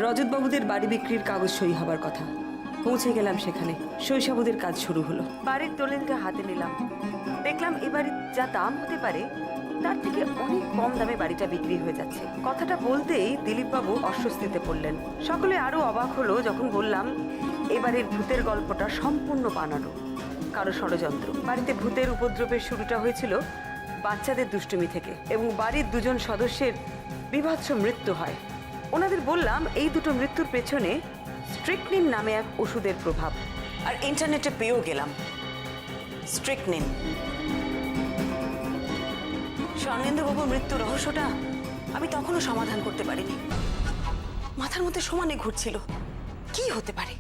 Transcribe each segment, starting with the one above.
রজতবাবুদের বাড়ি বিক্রির কাগজ সই হবার কথা। পৌঁছে গেলাম সেখানে, শৈশবদের কাজ শুরু হলো। বাড়ির দলিলটা হাতে নিলাম, দেখলাম এ বাড়ির যা দাম হতে পারে তার থেকে অনেক কম দামে বাড়িটা বিক্রি হয়ে যাচ্ছে। কথাটা বলতেই দিলীপবাবু অস্বস্তিতে পড়লেন। সকলে আরো অবাক হলো যখন বললাম এবারের ভূতের গল্পটা সম্পূর্ণ বানানো, কারো ষড়যন্ত্র। বাড়িতে ভূতের উপদ্রবের শুরুটা হয়েছিল বাচ্চাদের দুষ্টুমি থেকে এবং বাড়ির দুজন সদস্যের বীভৎস মৃত্যু হয়। ওনাদের বললাম এই দুটো মৃত্যুর পেছনে স্ট্রিকনিন নামে এক ওষুধের প্রভাব। আর ইন্টারনেটে পেয়েও গেলাম স্ট্রিকনিন। স্বর্ণেন্দুবাবুর মৃত্যুর রহস্যটা আমি তখনও সমাধান করতে পারিনি। মাথার মধ্যে সমানে ঘুরছিল কি হতে পারে,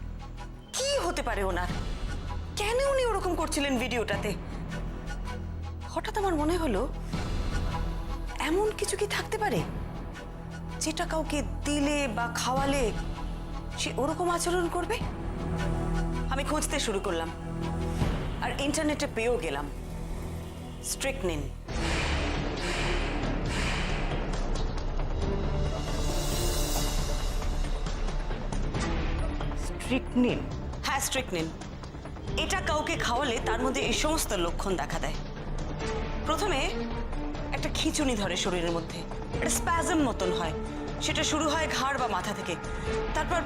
কি হতে পারে ওনার, কেন উনি ওরকম করছিলেন ভিডিওটাতে। হঠাৎ আমার মনে হলো এমন কিছু কি থাকতে পারে যেটা কাউকে দিলে বা খাওয়ালে সে ওরকম আচরণ করবে। আমি খুঁজতে শুরু করলাম আর ইন্টারনেটে পেয়েও গেলাম স্ট্রিকনিন। স্ট্রিকনিন? হ্যাঁ, স্ট্রিকনিন। এটা কাউকে খাওয়ালে তার মধ্যে এই সমস্ত লক্ষণ দেখা দেয়। প্রথমে একটা খিঁচুনি ধরে শরীরের মধ্যে, একটা স্প্যাজম মতন হয়, সেটা শুরু হয় ঘাড় বা মাথা থেকে। তারপর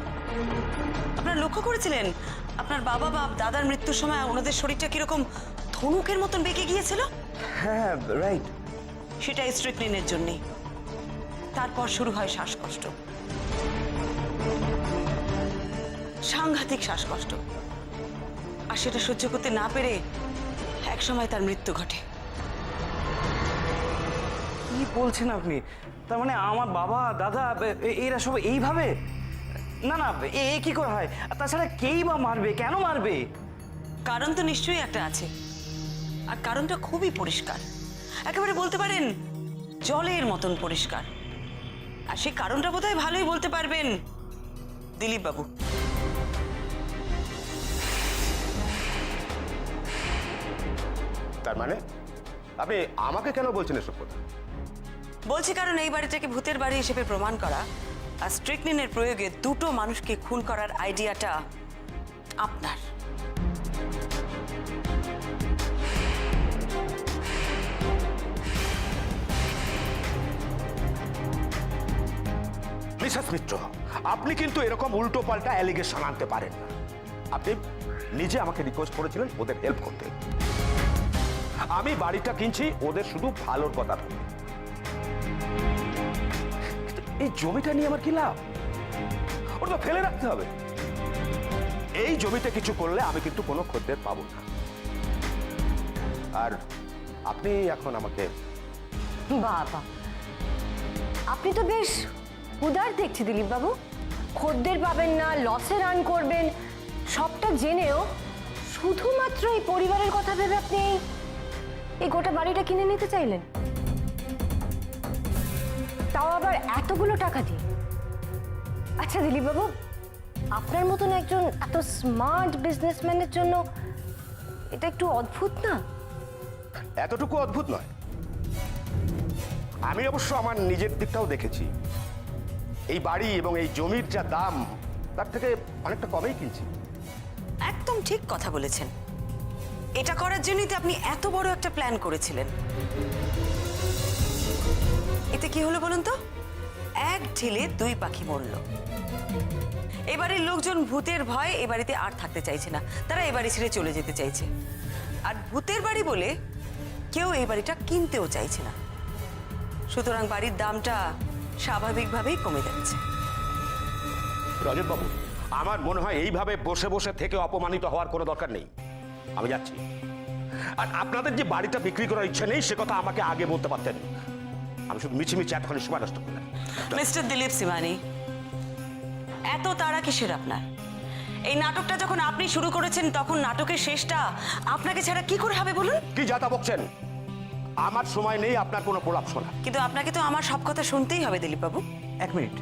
আপনারা লক্ষ্য করেছিলেন আপনার বাবা বা দাদার মৃত্যুর সময় ওনাদের শরীরটা কিরকম ধনুকের মতন বেঁকে গিয়েছিল? হ্যাঁ, রাইট। সেটা স্ট্রিকনিনের জন্যই। তারপর শুরু হয় শ্বাসকষ্ট, সাংঘাতিক শ্বাসকষ্ট। আর সেটা সহ্য করতে না পেরে এক সময় তার মৃত্যু ঘটে। কি বলছেন আপনি? তার মানে আমার বাবা দাদা এরা সব এইভাবে? না না, এ কি করে হয়? আর তাছাড়া কেই বা মারবে, কেন মারবে? কারণ তো নিশ্চয়ই একটা আছে, আর কারণটা খুবই পরিষ্কার, একেবারে বলতে পারেন জলের মতন পরিষ্কার। আর সেই কারণটা বোধহয় ভালোই বলতে পারবেন দিলীপ বাবু। তার মানে আপনি আমাকে কেন বলছেন এসব কথা? বলছি কারণ এই বাড়িটাকে ভূতের বাড়ি হিসেবে প্রমাণ করা আর স্ট্রিকনিনের প্রয়োগে দুটো মানুষকে খুন করার আইডিয়াটা আপনার। মিসেস মিত্র, আপনি কিন্তু এরকম উল্টো পাল্টা অ্যালিগেশন আনতে পারেন না। আপনি নিজে আমাকে রিকোয়েস্ট করেছিলেন ওদের হেল্প করতে। আমি বাড়িটা কিনছি ওদের শুধু ভালোর কথা ভেবে। এই জমিটা নিয়ে আমার কি লাভ? ওটা তো ফেলে রাখতে হবে। এই জমিতে কিছু করলে আমি কিন্তু কোনো খদ্দের পাবো না। আর আপনি এখন আমাকে বাবা, আপনি তো বেশ উদার দেখছি দিলীপ বাবু। খদ্দের পাবেন না, লসে রান করবেন, সবটা জেনেও শুধুমাত্র এই পরিবারের কথা ভেবে আপনি এই গোটা বাড়িটা কিনে নিতে চাইলেন, তাও আবার এতগুলো টাকা দিয়ে। আচ্ছা দিলীপ বাবু, আপনার মতন একজন এত স্মার্ট বিজনেসম্যানের জন্য এটা একটু অদ্ভুত না? এতটুকু অদ্ভুত নয়। আমি অবশ্য আমার নিজের দিকটাও দেখেছি। এই বাড়ি এবং এই জমির যা দাম তার থেকে অনেকটা কমেই কিনছি। একদম ঠিক কথা বলেছেন। এটা করার জন্যই তো আপনি এত বড় একটা প্ল্যান করেছিলেন। এতে কি হলো বলুন তো? এক ঢিলে দুই পাখি মরল। এবারের লোকজন ভূতের ভয় এ বাড়িতে আর থাকতে চাইছে না, তারা এ বাড়ি ছেড়ে চলে যেতে চাইছে। আর ভূতের বাড়ি বলে কেউ এই বাড়িটা কিনতেও চাইছে না। সুতরাং বাড়ির দামটা স্বাভাবিকভাবেই কমে যাচ্ছে। রজতবাবু, আমার মনে হয় এইভাবে বসে বসে থেকে অপমানিত হওয়ার কোনো দরকার নেই। আমি যাচ্ছি। আর আপনাদের যে বাড়িটা বিক্রি করার ইচ্ছে নেই সে কথা আমাকে আগে বলতে পারতেন। আমি শুধু মিছিমিছি এতখানি সময় নষ্ট করলাম। মিস্টার দিলীপ সিমানি, এত তাড়া কিসের আপনার? এই নাটকটা যখন আপনি শুরু করেছেন তখন নাটকের শেষটা আপনাকে ছাড়া কি করে হবে বলুন? কি যা তা বকছেন? আমার সময় নেই আপনার কোনো প্রলাপ শোনা। কিন্তু আপনাকে তো আমার সব কথা শুনতেই হবে দিলীপ বাবু। এক মিনিট,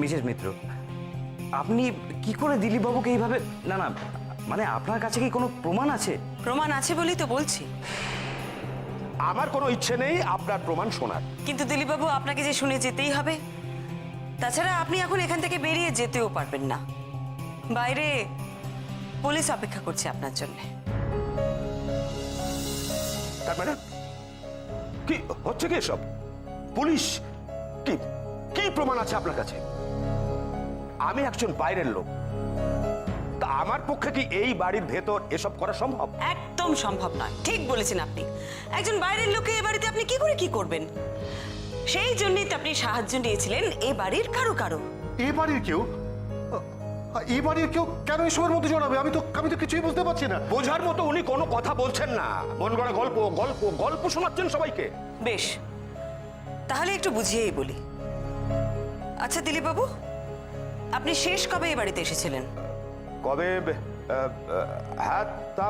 মিসেস মিত্র, আপনি কি করে দিলীপ বাবুকে এইভাবে? না না, মানে আপনার কাছে কি কোনো প্রমাণ আছে? প্রমাণ আছে বলেই তো বলছি। আমার কোনো ইচ্ছে নেই আপনার প্রমাণ শোনার। কিন্তু দিলীপ বাবু, আপনাকে যে শুনে যেতেই হবে। তাছাড়া আপনি এখন এখান থেকে বেরিয়ে যেতেও পারবেন না, বাইরে পুলিশ অপেক্ষা করছে আপনার জন্য। তার মানে কি হচ্ছে কি সব? পুলিশ কি কি প্রমাণ আছে আপনার কাছে? আমি একজন বাইরের লোক, তা আমার পক্ষে কি এই বাড়ির ভেতর এসব করা সম্ভব? একদম সম্ভব নয়। ঠিক বলেছেন আপনি। একজন বাইরের লোককে এ বাড়িতে আপনি কি করে কি করবেন? সেই জন্যই তো আপনি সাহায্য নিয়েছিলেন এ বাড়ির কারো কারো। এ বাড়ির কেউ? এ বাড়ির কেউ কেন এসবের মধ্যে জড়াবে? আমি তো কিছুই বুঝতে পারছি না। বোঝার মতো উনি কোনো কথা বলছেন না, মন গড়া গল্প গল্প গল্প শোনাচ্ছেন সবাইকে। বেশ, তাহলে একটু বুঝিয়েই বলি। আচ্ছা দিলীপ বাবু, আপনি শেষ কবে এ বাড়িতে এসেছিলেন? কবে? হ্যাঁ, তা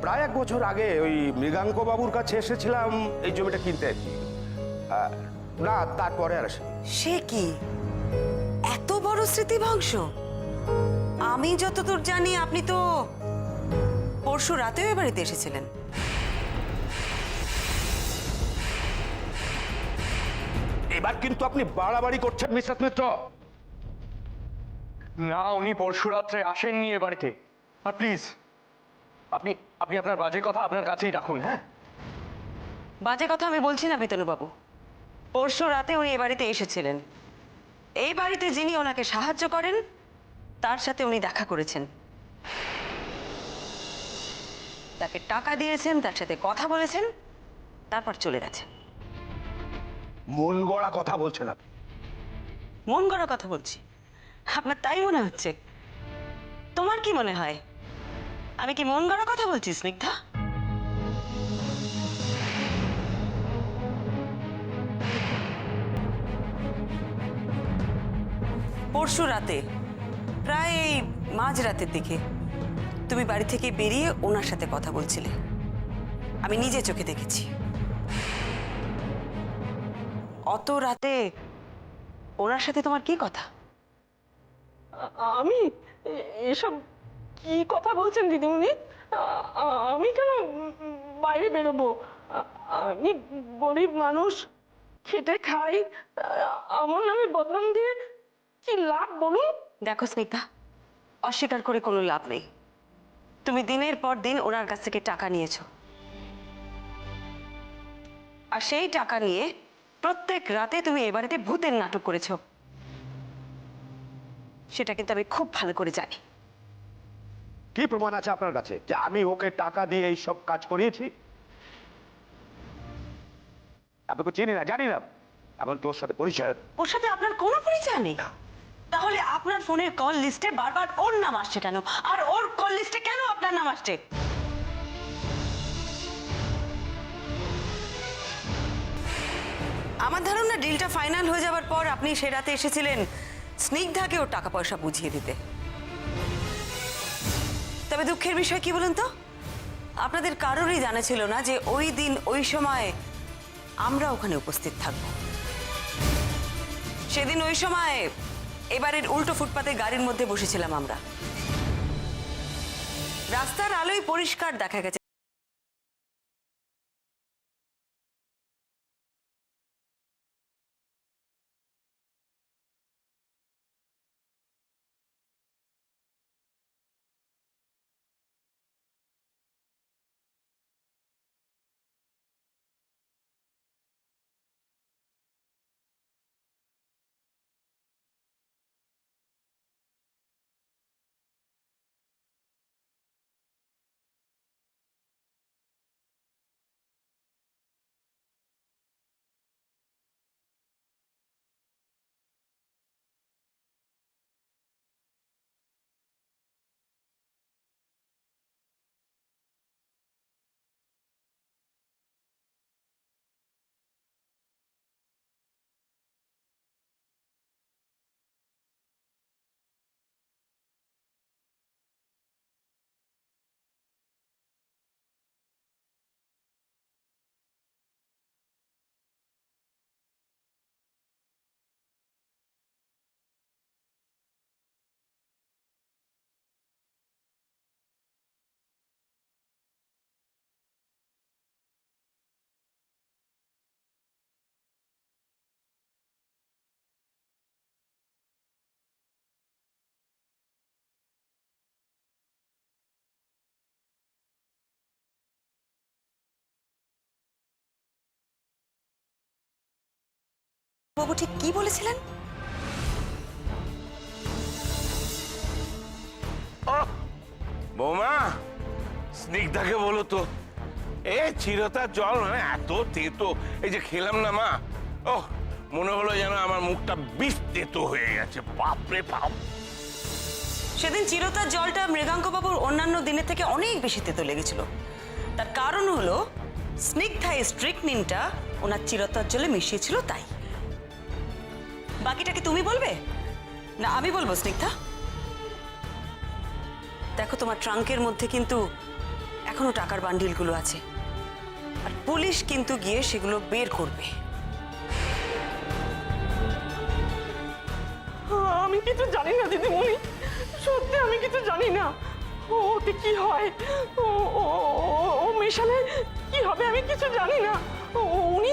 প্রায় 1 বছর আগে ওই মৃগাঙ্ক বাবুর কাছে এসেছিলাম এই জমিটা কিনতে আর কি। না, তারপরে আর আসেনি। সে কি এত বড় স্মৃতিভংশ? আমি যতদূর জানি আপনি তো পরশু রাতেও এ বাড়িতে এসেছিলেন। এবার কিন্তু আপনি বাড়াবাড়ি করছেন মিস্টার মিত্র। না, উনি পরশু রাত্রে আসেননি এ বাড়িতে। আর প্লিজ আপনি আপনি আপনার বাজে কথা আপনার কাছেই রাখুন। হ্যাঁ, বাজে কথা আমি বলছি না বাবু। পরশু রাতে উনি এ বাড়িতে এসেছিলেন। এই বাড়িতে যিনি ওনাকে সাহায্য করেন তার সাথে উনি দেখা করেছেন, তাকে টাকা দিয়েছেন, তার সাথে কথা বলেছেন, তারপর চলে গেছেন। মন গড়া কথা বলছেন আপনি। মন গড়া কথা বলছি? আপনার তাই মনে হচ্ছে? তোমার কি মনে হয় আমি কি মন গড়া কথা বলছি স্নিগ্ধা? পরশু রাতে প্রায় এই মাঝরাতের দিকে তুমি বাড়ি থেকে বেরিয়ে ওনার সাথে কথা বলছিলে, আমি নিজে চোখে দেখেছি। অত রাতে ওনার সাথে তোমার কি কথা? আমি এসব কি কথা বলছেন দিদিমণি? আমি কেন বাইরে বেরোবো? আমি গরিব মানুষ, খেটে খাই, আমার নামে বদনাম দিয়ে কি লাভ বলুন? দেখো স্নিগ্ধা, অস্বীকার করে কোনো লাভ নেই। তুমি দিনের পর দিন ওনার কাছ থেকে টাকা নিয়েছো, আর সেই টাকা নিয়ে প্রত্যেক রাতে তুমি এ বাড়িতে ভূতের নাটক করেছো। সেটা কিন্তু আমি খুব ভালো করে জানি। কি প্রমাণ আছে আপনার কাছে যে আমি ওকে টাকা দিয়ে এই সব কাজ করিয়েছি? আপনাকে চিনি না, জানি না, এমন তোর সাথে পরিচয়। ওর সাথে আপনার কোনো পরিচয় নেই? তাহলে আপনার ফোনের কল লিস্টে বারবার ওর নাম আসছে কেন? আর ওর কল লিস্টে কেন আপনার নাম আসছে? আমার ধারণা ডিলটা ফাইনাল হয়ে যাওয়ার পর আপনি সে রাতে এসেছিলেন স্নিগ্ধাকে ওর টাকা পয়সা বুঝিয়ে দিতে। তবে দুঃখের বিষয় কি বলুন তো, আপনাদের কারোরই জানা ছিল না যে ওই দিন ওই সময় আমরা ওখানে উপস্থিত থাকব। সেদিন ওই সময় এবারের উল্টো ফুটপাতে গাড়ির মধ্যে বসেছিলাম আমরা। রাস্তার আলোয় পরিষ্কার দেখা গেছে বাবু ঠিক কি বলেছিলেন? বৌমা, স্নিগ্ধাকে বলো তো, এ চিরতার জল মানে এত তেতো, এই যে খেলাম না মা, ওহ মনে হলো যেন আমার মুখটা বিষ তেতো হয়ে গেছে, বাপরে বাপ। সেদিন চিরতার জলটা মৃগাঙ্ক বাবুর অন্যান্য দিনের থেকে অনেক বেশি তেতো লেগেছিল। তার কারণ হলো স্নিগ্ধা স্ট্রিকনিনটা ওনার চিরতার জলে মিশিয়েছিল তাই। বাকিটা কি তুমি বলবে না আমি বলবো স্নিগ্ধা? দেখো তোমার ট্রাঙ্কের মধ্যে কিন্তু এখনো টাকার বান্ডিলগুলো আছে, আর পুলিশ কিন্তু গিয়ে সেগুলো বের করবে। আমি কিছু জানি না দিদিমণি, সত্যি আমি কিছু জানি না। ওতে কি হয়, ও মেশালে কি হবে আমি কিছু জানি না। উনি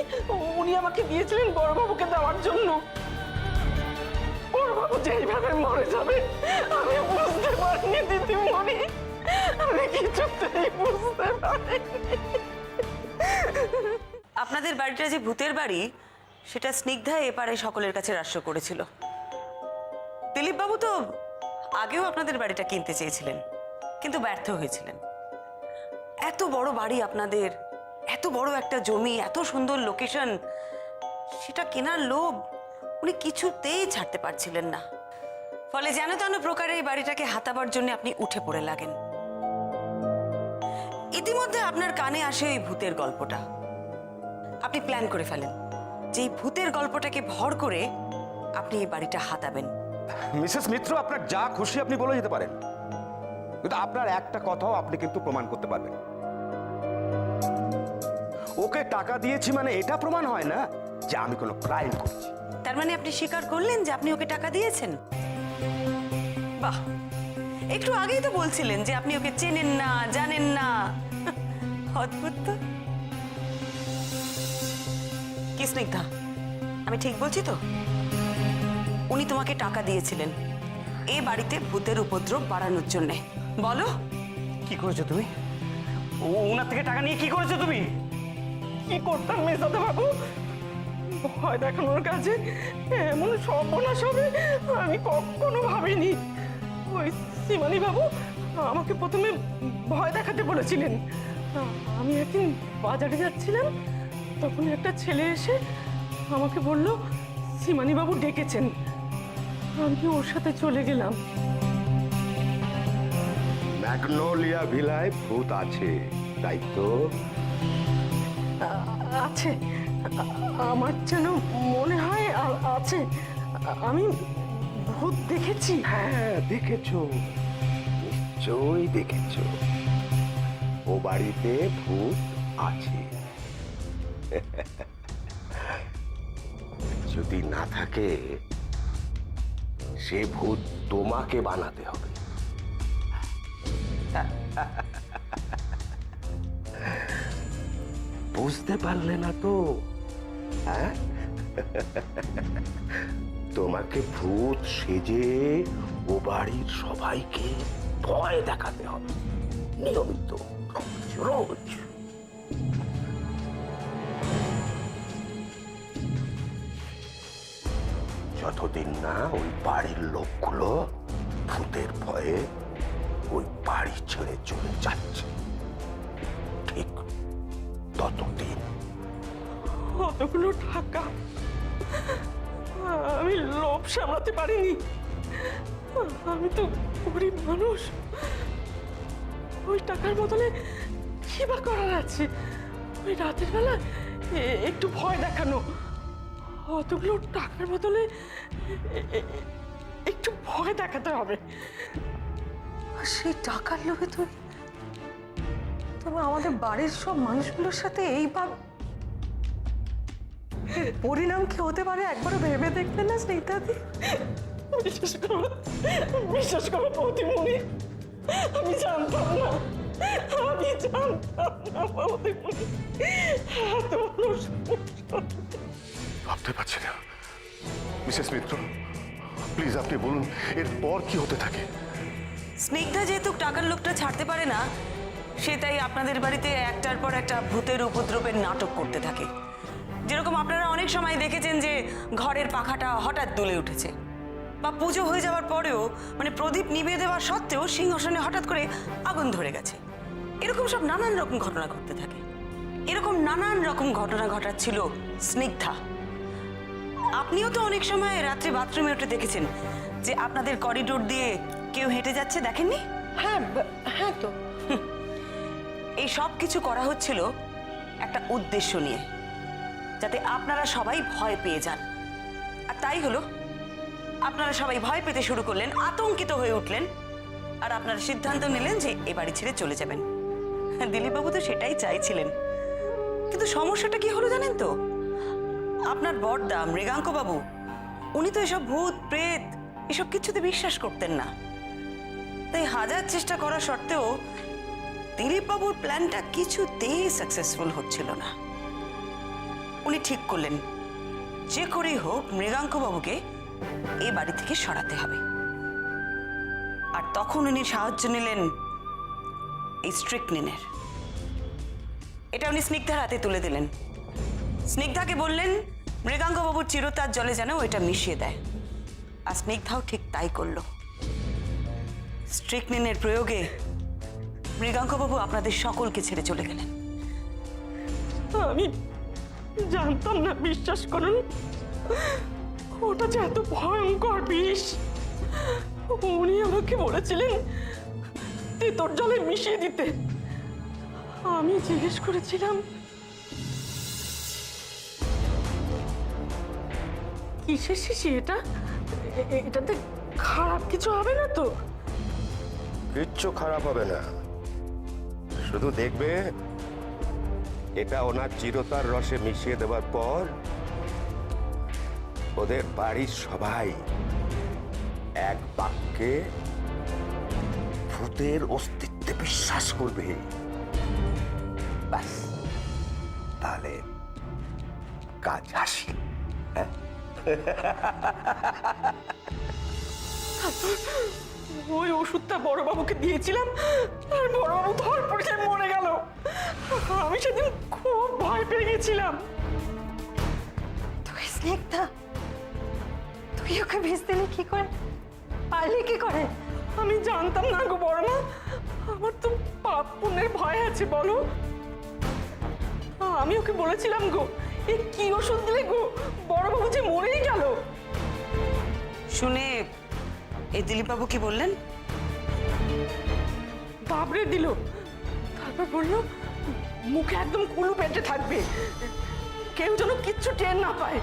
উনি আমাকে দিয়েছিলেন বড়বাবুকে দেওয়ার জন্য। বড়বাবু যেইভাবে মরে যাবে আমি বুঝতে পারিনি দিদিমণি, আমি কিছুতেই বুঝতে পারিনি। আপনাদের বাড়িটা যে ভূতের বাড়ি সেটা স্নিগ্ধা এপারে সকলের কাছে রাষ্ট্র করেছিল। দিলীপ বাবু তো আগেও আপনাদের বাড়িটা কিনতে চেয়েছিলেন, কিন্তু ব্যর্থ হয়েছিলেন। এত বড় বাড়ি আপনাদের, এত বড় একটা জমি, এত সুন্দর লোকেশন, সেটা কেনার লোভ উনি কিছুতেই ছাড়তে পারছিলেন না। ফলে যেন তেন প্রকারে এই বাড়িটাকে হাতাবার জন্য আপনি উঠে পড়ে লাগেন। ইতিমধ্যে আপনার কানে আসে ওই ভূতের গল্পটা। আপনি প্ল্যান করে ফেলেন যে এই ভূতের গল্পটাকে ভর করে আপনি এই বাড়িটা হাতাবেন। মিসেস মিত্র, আপনার যা খুশি আপনি বলে যেতে পারেন, কিন্তু আপনার একটা কথাও আপনি কিন্তু প্রমাণ করতে পারবেন। ওকে টাকা দিয়েছি মানে এটা প্রমাণ হয় না যে আমি কোনো ক্রাইম করছি। তার মানে আপনি স্বীকার করলেন যে আপনি ওকে টাকা দিয়েছেন? বাহ, একটু আগেই তো বলছিলেন যে আপনি ওকে চেনেন না, জানেন না। অদ্ভুত তো। কি স্নিগ্ধা, আমি ঠিক বলছি তো? উনি তোমাকে টাকা দিয়েছিলেন এই বাড়িতে ভূতের উপদ্রব বাড়ানোর জন্যে। বলো কি করেছো তুমি? ওনার থেকে টাকা নিয়ে কি করেছো তুমি? কি করতাম মেজাদা বাবু, ভয় দেখানোর কাছে এমন সর্বনাশ হবে আমি কখনো ভাবিনি। ওই সীমানি বাবু আমাকে প্রথমে ভয় দেখাতে বলেছিলেন। আমি একদিন বাজারে যাচ্ছিলাম, তখন একটা ছেলে এসে আমাকে বলল সীমানি বাবু ডেকেছেন। আমি ওর সাথে চলে গেলাম। ম্যাগনোলিয়া ভিলায় ভূত আছে, তাই তো? আছে, আমার যেন মনে হয় আছে। আমি ভূত দেখেছি। হ্যাঁ, দেখেছো, নিশ্চয়ই দেখেছো। ও বাড়িতে ভূত আছে। যদি না থাকে সে ভূত তোমাকে বানাতে হবে। বুঝতে পারলে না তো? হ্যাঁ, তোমাকে ভূত সেজে ও বাড়ির সবাইকে ভয় দেখাতে হবে, নিয়মিত, রোজ। যতদিন না ওই বাড়ির লোকগুলো ভূতের ভয়ে ওই বাড়ি ছেড়ে চলে যাচ্ছে, ঠিক ততদিন। কতগুলো টাকা, আমি লোভ সামলাতে পারিনি। আমি তো গরিব মানুষ, ওই টাকার বদলে কি বা করার আছে? ওই রাতের বেলা একটু ভয় দেখানো, অতগুলো টাকার বদলে একটু ভয় দেখাতে হবে। সেই টাকার লোভে তুমি তুমি আমাদের বাড়ির সব মানুষগুলোর সাথে এইভাবে, পরিণাম কি হতে পারে একবারও ভেবে দেখলে না স্নেহাদি? বিশেষ করে প্রতিমণি, আমি জানতাম না, আমি জানতাম না প্রতিমণি এত বড় সমস্যা। ভাবতে পারছি না। মিসেস মিত্র, প্লিজ আপনি বলুন এরপর কি হতে থাকে? স্নিগ্ধা যেহেতু টাকার লোকটা ছাড়তে পারে না, সে তাই আপনাদের বাড়িতে একটার পর একটা ভূতের উপদ্রবের নাটক করতে থাকে। যেরকম আপনারা অনেক সময় দেখেছেন যে ঘরের পাখাটা হঠাৎ দুলে উঠেছে, বা পুজো হয়ে যাওয়ার পরেও মানে প্রদীপ নিভিয়ে দেওয়ার সত্ত্বেও সিংহাসনে হঠাৎ করে আগুন ধরে গেছে, এরকম সব নানান রকম ঘটনা ঘটতে থাকে। এরকম নানান রকম ঘটনা ঘটাচ্ছিল স্নিগ্ধা। আপনিও তো অনেক সময় রাত্রে বাথরুমে উঠে দেখেছেন যে আপনাদের করিডোর দিয়ে কেউ হেঁটে যাচ্ছে, দেখেননি? হ্যাঁ হ্যাঁ তো এই সব কিছু করা হচ্ছিল একটা উদ্দেশ্য নিয়ে, যাতে আপনারা সবাই ভয় পেয়ে যান। আর তাই হলো, আপনারা সবাই ভয় পেতে শুরু করলেন, আতঙ্কিত হয়ে উঠলেন, আর আপনারা সিদ্ধান্ত নিলেন যে এ বাড়ি ছেড়ে চলে যাবেন। দিলীপবাবু তো সেটাই চাইছিলেন, কিন্তু সমস্যাটা কি হলো জানেন তো? আপনার বড়দা মৃগাঙ্ক বাবু, উনি তো এসব ভূত প্রেত এসব কিছুতে বিশ্বাস করতেন না। তাই হাজার চেষ্টা করা সত্ত্বেও দিলীপবাবুর প্ল্যানটা কিছুতেই সাকসেসফুল হচ্ছিল না। উনি ঠিক করলেন যে করেই হোক মৃগাঙ্ক বাবুকে এই বাড়ি থেকে সরাতে হবে। আর তখন উনি সাহায্য নিলেন এই স্ট্রিকনিনের। এটা উনি স্নিগ্ধার হাতে তুলে দিলেন। স্নিগ্ধাকে বললেন মৃগাঙ্ক বাবুর চিরতার জলে যেন ওইটা মিশিয়ে দেয়। আর স্নিগ্ধাও ঠিক তাই করল। স্ট্রিকনিনের প্রয়োগে মৃগাঙ্কবাবু আপনাদের সকলকে ছেড়ে চলে গেলেন। আমি জানতাম না, বিশ্বাস করুন, ওটা যে এত ভয়ঙ্কর বিষ। উনি আমাকে বলেছিলেন তেতর জলে মিশিয়ে দিতে। আমি জিজ্ঞেস করেছিলাম কিসের শিশি এটা, এটাতে খারাপ কিছু হবে না তো? কিচ্ছু খারাপ হবে না, শুধু দেখবে এটা ওনার চিরতার রসে মিশিয়ে দেওয়ার পর ওদের বাড়ির সবাই এক বাক্যে ভূতের অস্তিত্বে বিশ্বাস করবে। ব্যাস, তাহলে কাজ হাসিল। ওই ওষুধটা বড়বাবুকে দিয়েছিলাম আর বড়বাবু ধর পড়ে মরে গেল। আমি সেদিন খুব ভয় পেয়ে গেছিলাম। তুই স্নিগ্ধা, তুই ওকে বিষ দিলি কি করে, পারলি কি করে? আমি জানতাম না গো বড়মা, আমার তো পাপ পুণ্যের ভয় আছে বলো। আমি ওকে বলেছিলাম গো, এ কি ওষুধ দিলে গো, বড়বাবু যে মরেই গেল। শুনে এই দিলীপবাবু কি বললেন? বাবরে দিল, তারপর বললো মুখে একদম কুলু পেটে থাকবে, কেউ যেন কিচ্ছু টের না পায়।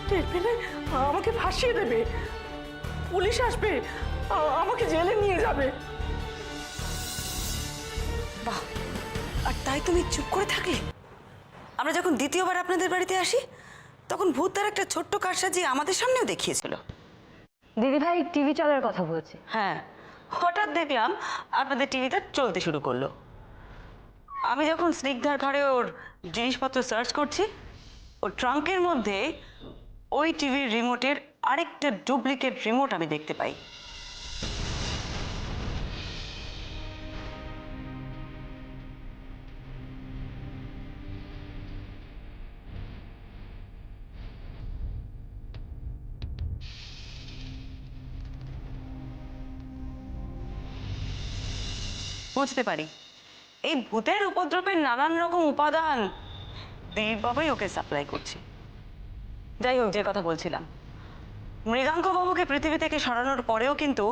টের পেলে আমাকে ফাঁসিয়ে দেবে, পুলিশ আসবে, আমাকে জেলে নিয়ে যাবে। বাহ, আর তাই তুমি চুপ করে থাকলে? আমরা যখন দ্বিতীয়বার আপনাদের বাড়িতে আসি তখন ভূত তার একটা ছোট্ট কারসাজি আমাদের সামনেও দেখিয়েছিল। দিদিভাই টিভি চলার কথা বলছে। হ্যাঁ, হঠাৎ দেখলাম আপনাদের টিভিটা চলতে শুরু করলো। আমি যখন স্নিগ্ধার ঘরে ওর জিনিসপত্র সার্চ করছি, ওর ট্রাঙ্কের মধ্যে ওই টিভির রিমোটের আরেকটা ডুপ্লিকেট রিমোট আমি দেখতে পাই। বুঝতে পারি এই ভূতের উপদ্রবের নানান রকম উপাদান দিলীপবাবুই ওকে সাপ্লাই করছে। যাই হোক, যে কথা বলছিলাম, মৃগাঙ্ক বাবুকে পৃথিবী থেকে সরানোর পরেও কিন্তু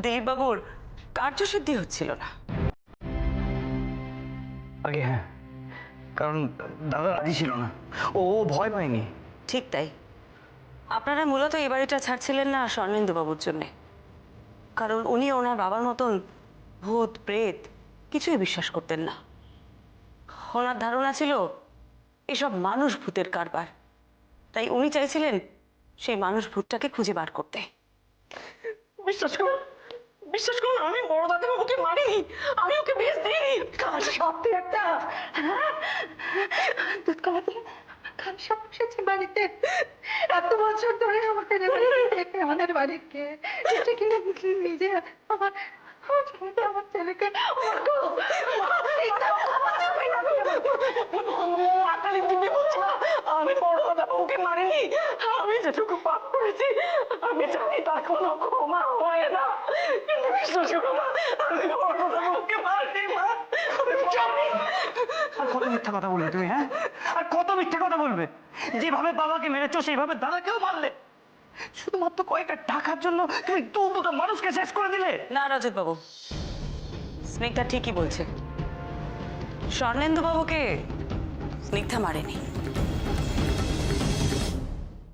দিলীপবাবুর কার্যসিদ্ধি হচ্ছিল না। আগে হ্যাঁ, কারণ দাদা রাজি ছিল না, ও ভয় পায়নি। ঠিক তাই, আপনারা মূলত এই বাড়িটা ছাড়ছিলেন না স্বর্ণেন্দু বাবুর জন্যে, কারণ উনি ওনার বাবার মতন ভূত প্রেত কিছুই বিশ্বাস করতেন না। ওনার ধারণা ছিল এসব মানুষ ভূতের কারবার, তাই উনি চাইছিলেন সেই মানুষ ভূতটাকে খুঁজে বার করতে। বিশ্বাস করুন, বিশ্বাস করুন, আমি বড় দাদা বাবুকে মারিনি, আমি ওকে বিষ দিইনি। কাল সত্যি একটা দুধ কলাতে কাল সব এসেছে বাড়িতে, এত বছর ধরে আমাদের বাড়িতে, আমাদের বাড়িতে এটা কিনে নিজে আমার ছেলেকে পারিনি। আমি যেটুকু পাপ করেছি আমি জানি তার কোনো ক্ষমা হয় না, কিন্তু বিশ্বাস করো মা, আমি তোমার কথা মুখে পারিনি মা, আমি জানি। আর কত মিথ্যা কথা বলবে তুমি, হ্যাঁ? আর কত মিথ্যা কথা বলবে? যেভাবে বাবাকে মেরেছো সেইভাবে দাদাকেও মারলে। শুধুমাত্র কয়েকটা টাকার জন্য তুমি দুটো মানুষকে শেষ করে দিলে। না রজত বাবু, স্নিগ্ধা ঠিকই বলছে। স্বর্ণেন্দু বাবুকে স্নিগ্ধা মারেনি।